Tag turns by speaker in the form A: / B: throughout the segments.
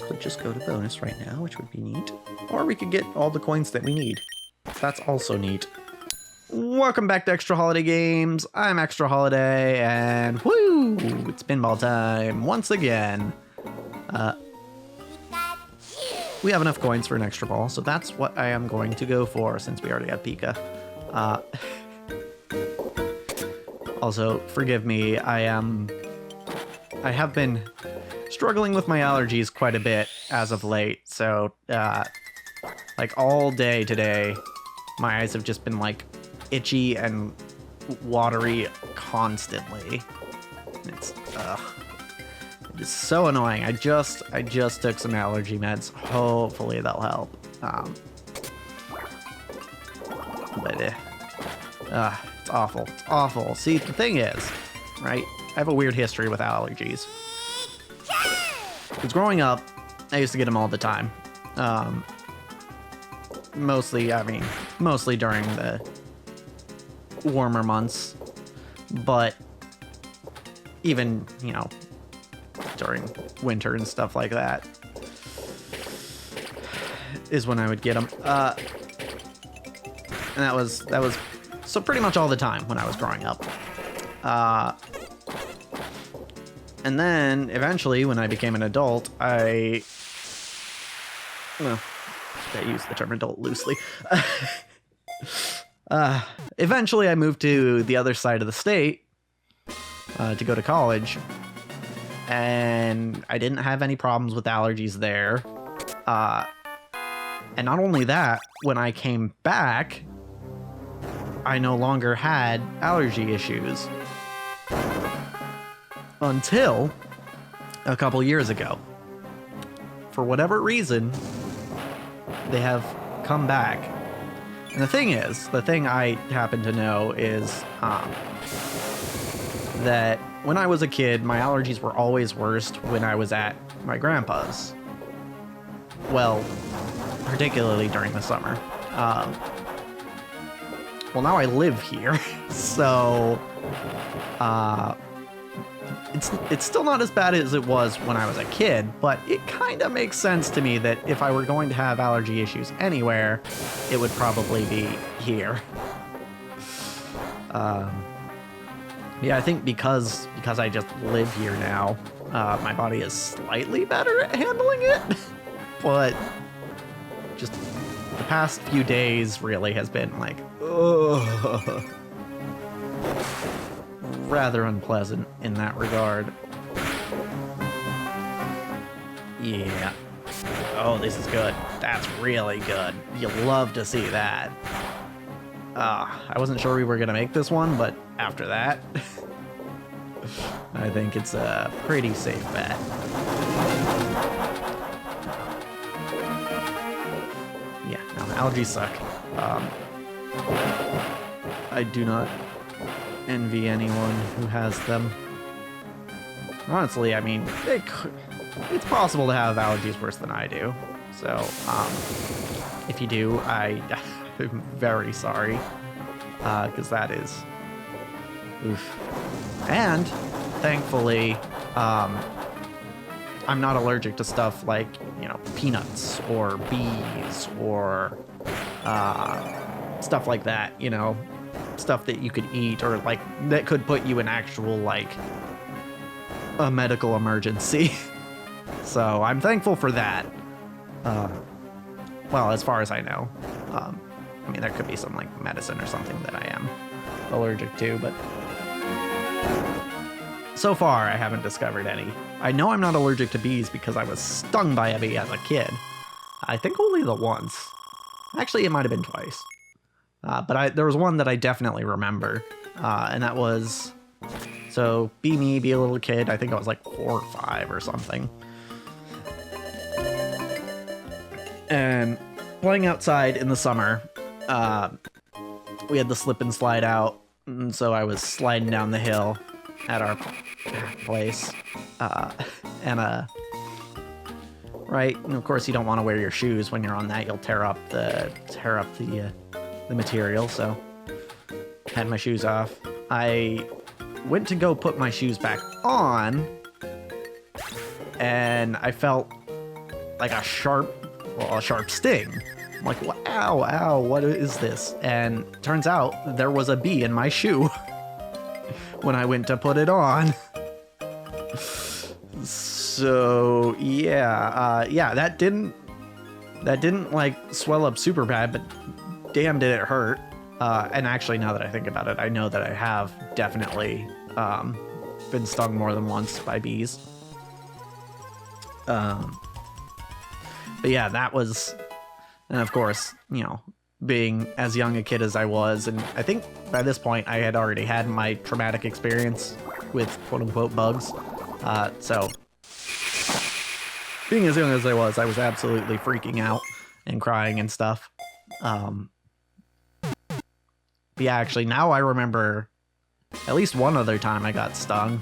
A: could just go to bonus right now, which would be neat. Or we could get all the coins that we need. That's also neat. Welcome back to ExtraHolidayGames. I'm ExtraHoliday, and woo! It's pinball time once again. We have enough coins for an extra ball, so that's what I am going to go for since we already have Pika. Also, forgive me, I have been struggling with my allergies quite a bit as of late, so like all day today, my eyes have just been like itchy and watery constantly. It's it is so annoying. I just took some allergy meds. Hopefully they'll help. But it's awful. It's awful. See, the thing is, right? I have a weird history with allergies. Because growing up, I used to get them all the time. Mostly during the warmer months. But even, you know, during winter and stuff like that is when I would get them. And that was so pretty much all the time when I was growing up. And then eventually when I became an adult, I use the term adult loosely. Eventually I moved to the other side of the state to go to college. And I didn't have any problems with allergies there. And not only that, when I came back, I no longer had allergy issues. Until a couple years ago. For whatever reason, they have come back. And the thing I happen to know is that when I was a kid, my allergies were always worst when I was at my grandpa's. Well, particularly during the summer. Well, now I live here, so it's still not as bad as it was when I was a kid, but it kind of makes sense to me that if I were going to have allergy issues anywhere, it would probably be here. Yeah, I think because I just live here now, my body is slightly better at handling it. But just the past few days really has been like, ugh, rather unpleasant in that regard. Yeah. Oh, this is good. That's really good. You love to see that. I wasn't sure we were gonna make this one, but after that, I think it's a pretty safe bet. Yeah, no, allergies suck. I do not envy anyone who has them. Honestly, I mean, it's possible to have allergies worse than I do. So, if you do, I'm very sorry, because that is oof. And thankfully, I'm not allergic to stuff like, you know, peanuts or bees or stuff like that, you know, stuff that you could eat or like that could put you in actual like a medical emergency. So I'm thankful for that. Well, as far as I know. I mean, there could be some like medicine or something that I am allergic to, but so far I haven't discovered any. I know I'm not allergic to bees because I was stung by a bee as a kid. I think only the once. Actually, it might have been twice. But there was one that I definitely remember, and that was, so be a little kid. I think I was like 4 or 5 or something. And playing outside in the summer, we had the slip and slide out, and so I was sliding down the hill at our place, right, and of course you don't want to wear your shoes when you're on that. You'll tear up the material. So had my shoes off. I went to go put my shoes back on, and I felt like a sharp sting. I'm like, wow, ow, what is this? And turns out there was a bee in my shoe when I went to put it on. So yeah, that didn't like swell up super bad, but damn did it hurt. And actually, now that I think about it, I know that I have definitely been stung more than once by bees. But yeah, that was, and of course, you know, being as young a kid as I was, and I think by this point I had already had my traumatic experience with quote-unquote bugs. So being as young as I was absolutely freaking out and crying and stuff. But yeah, actually, now I remember at least one other time I got stung.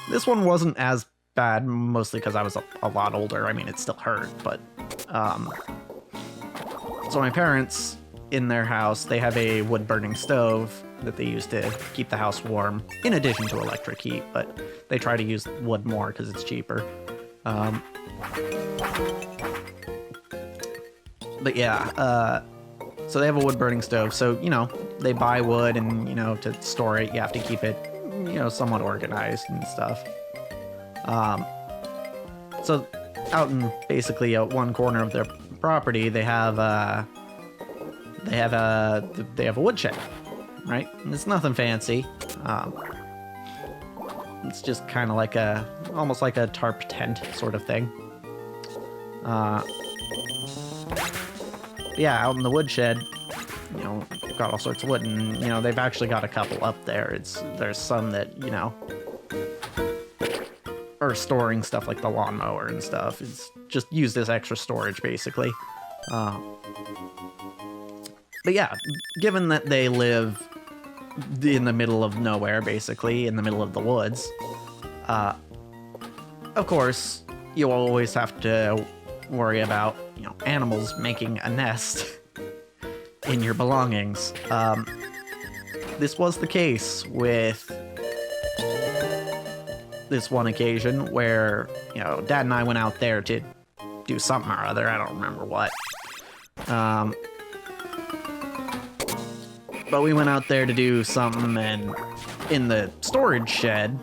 A: This one wasn't as bad, mostly because I was a lot older. I mean, it still hurt, but... So my parents, in their house, they have a wood-burning stove that they use to keep the house warm, in addition to electric heat, but they try to use wood more because it's cheaper. But yeah, so they have a wood-burning stove, so, you know, they buy wood, and, you know, to store it, you have to keep it, you know, somewhat organized and stuff. So out in basically one corner of their property, they have a woodshed, right? And it's nothing fancy. It's just kind of like almost like a tarp tent sort of thing. Yeah, out in the woodshed, you know, got all sorts of wood, and, you know, they've actually got a couple up there. There's some that, you know, are storing stuff like the lawnmower and stuff. It's just used as extra storage, basically. But yeah, given that they live in the middle of nowhere, basically, in the middle of the woods, of course, you always have to worry about, you know, animals making a nest in your belongings. This was the case with this one occasion where, you know, Dad and I went out there to do something or other. I don't remember what. But we went out there to do something, and in the storage shed,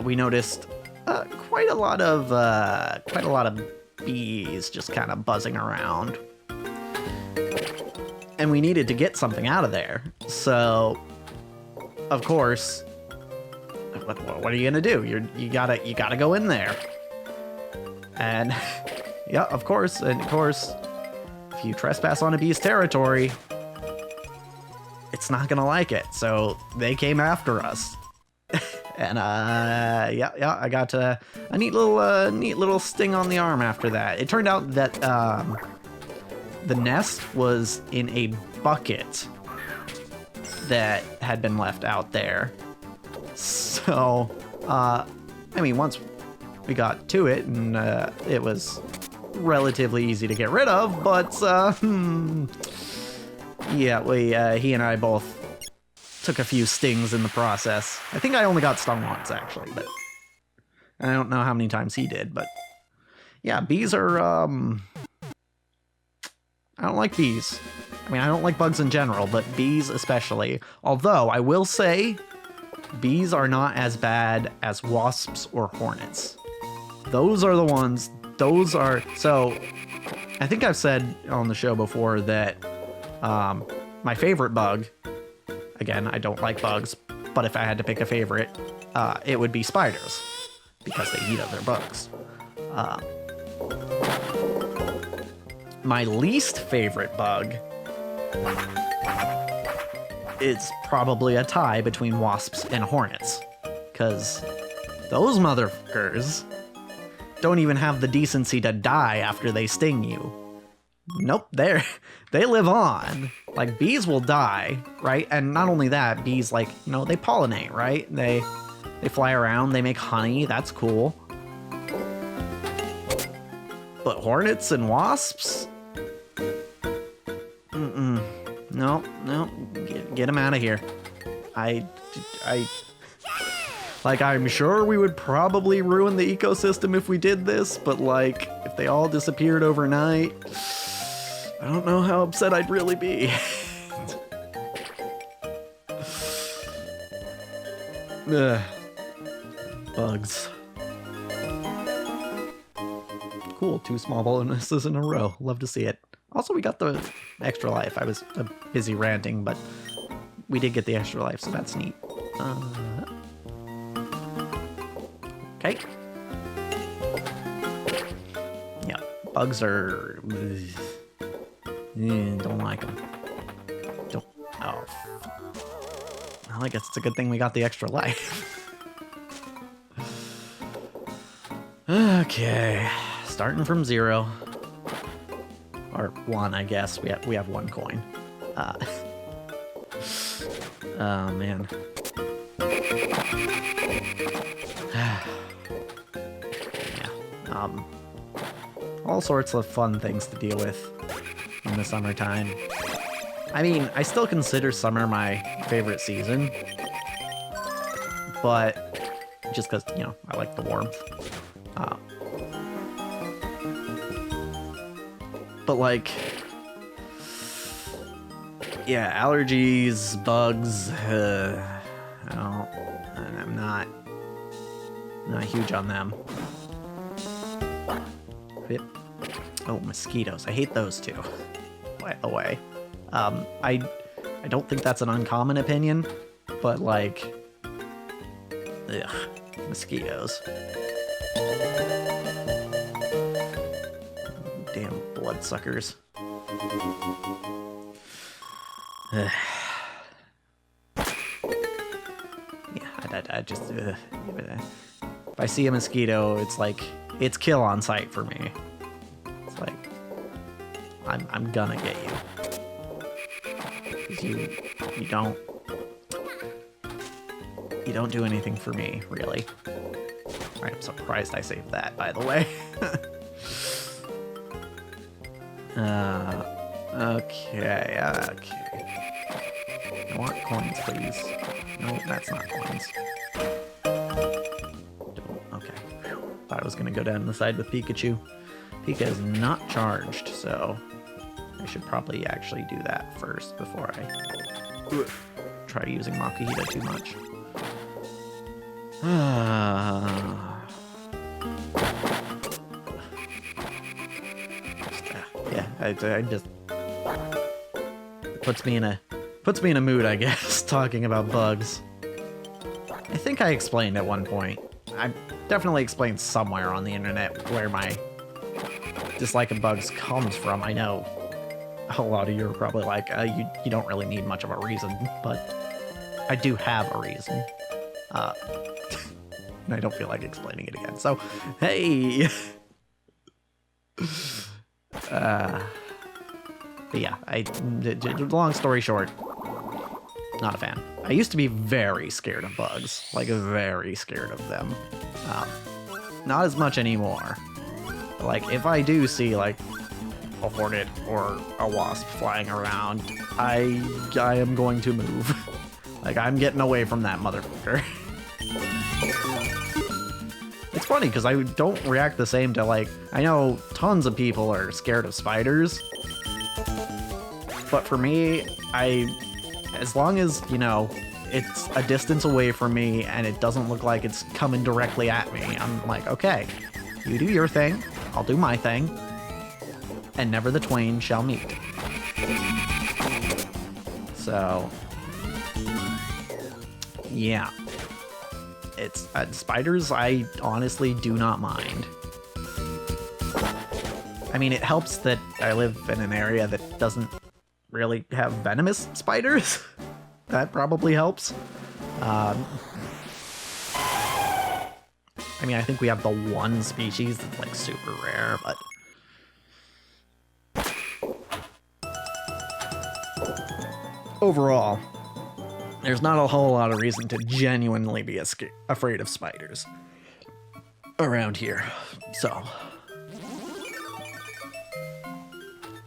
A: we noticed quite a lot of bees just kind of buzzing around, and we needed to get something out of there. So, of course, what are you gonna do? You gotta go in there, and yeah, of course, if you trespass on a bee's territory, it's not gonna like it. So they came after us. And yeah, I got a neat little sting on the arm after that. It turned out that the nest was in a bucket that had been left out there. So, I mean, once we got to it, and it was relatively easy to get rid of, but yeah, he and I both took a few stings in the process. I think I only got stung once, actually, but I don't know how many times he did. But yeah, bees are I don't like bees. I mean, I don't like bugs in general, but bees especially. Although I will say, bees are not as bad as wasps or hornets. Those are the ones. So I think I've said on the show before that my favorite bug, again, I don't like bugs, but if I had to pick a favorite, it would be spiders, because they eat other bugs. My least favorite bug is probably a tie between wasps and hornets, because those motherfuckers don't even have the decency to die after they sting you. Nope, they live on. Like, bees will die, right? And not only that, bees, like, you know, they pollinate, right? They fly around, they make honey, that's cool. But hornets and wasps? No, get them out of here. Like, Like, I'm sure we would probably ruin the ecosystem if we did this, but like, if they all disappeared overnight, I don't know how upset I'd really be. Ugh. Bugs. Cool, 2 small bonuses in a row. Love to see it. Also, we got the extra life. I was busy ranting, but we did get the extra life, so that's neat. Okay. Yeah, bugs are... don't like them. Don't... Oh. Well, I guess it's a good thing we got the extra life. Okay. Starting from 0. Or 1, I guess. We have 1 coin. Oh, man. Yeah. All sorts of fun things to deal with in the summertime. I mean, I still consider summer my favorite season. But just because, you know, I like the warmth. But like, yeah, allergies, bugs, I'm not huge on them. Oh, mosquitoes. I hate those too, by the way. I don't think that's an uncommon opinion, but like, ugh, mosquitoes. Damn bloodsuckers. Yeah, I just... if I see a mosquito, it's like... It's kill on sight for me. It's like... I'm gonna get you. 'Cause you don't... You don't do anything for me, really. I'm surprised I saved that, by the way. Okay. I want coins, please. No, that's not coins. Okay. Thought I was gonna go down the side with Pikachu. Pika is not charged, so I should probably actually do that first before I try using Makuhita too much. Yeah, I just puts me in a mood, I guess, talking about bugs. I think I explained at one point. I definitely explained somewhere on the internet where my dislike of bugs comes from. I know a lot of you are probably like, you don't really need much of a reason, but I do have a reason. And I don't feel like explaining it again. So, hey! But yeah, long story short, not a fan. I used to be very scared of bugs, like very scared of them. Not as much anymore. But, like, if I do see like a hornet or a wasp flying around, I am going to move. Like, I'm getting away from that motherfucker. It's funny because I don't react the same to, like, I know tons of people are scared of spiders. But for me, as long as, you know, it's a distance away from me and it doesn't look like it's coming directly at me, I'm like, okay, you do your thing, I'll do my thing, and never the twain shall meet. So, yeah. It's spiders, I honestly do not mind. I mean, it helps that I live in an area that doesn't really have venomous spiders. That probably helps. I mean, I think we have the one species that's like super rare, but overall, there's not a whole lot of reason to genuinely be afraid of spiders around here. So,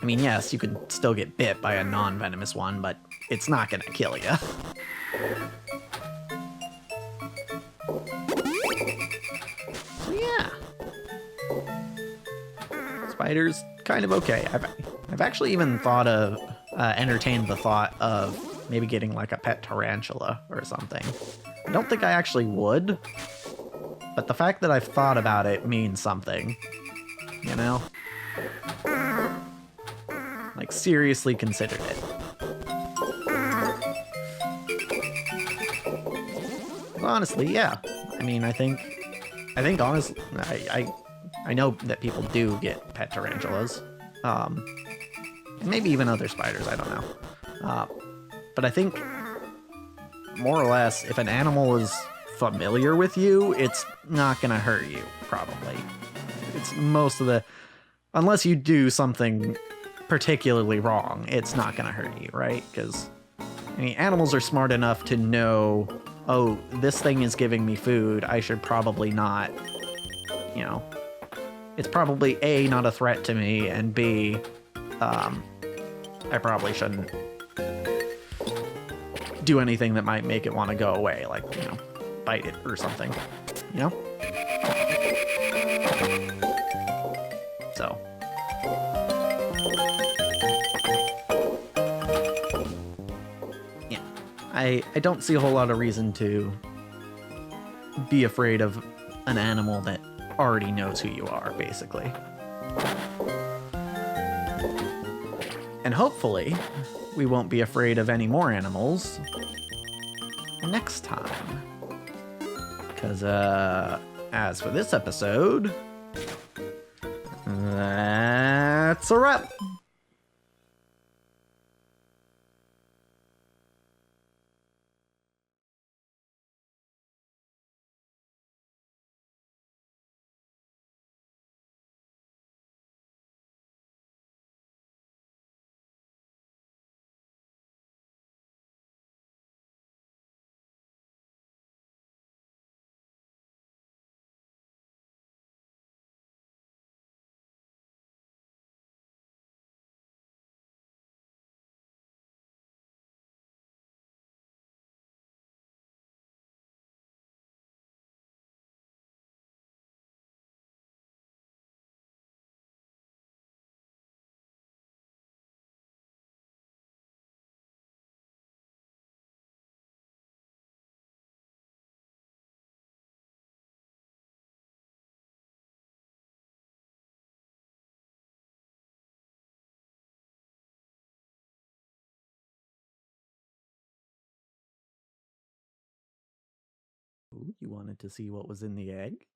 A: I mean, yes, you can still get bit by a non-venomous one, but it's not gonna kill you. Spider's kind of okay. I've actually even thought of, entertained the thought of maybe getting like a pet tarantula or something. I don't think I actually would, but the fact that I've thought about it means something, you know? Like, seriously considered it. Well, honestly, yeah. I mean, I think honestly, I know that people do get pet tarantulas, and maybe even other spiders. I don't know, but I think more or less, if an animal is familiar with you, it's not gonna hurt you. Probably, it's most of the, unless you do something particularly wrong, it's not gonna hurt you, right? Because I mean, animals are smart enough to know, oh, this thing is giving me food. I should probably not, you know. It's probably A, not a threat to me, and B, I probably shouldn't do anything that might make it want to go away, like, you know, bite it or something, you know? So. Yeah. I don't see a whole lot of reason to be afraid of an animal that already knows who you are, basically. And hopefully, we won't be afraid of any more animals next time. Because, as for this episode, that's a wrap. Ooh, you wanted to see what was in the egg?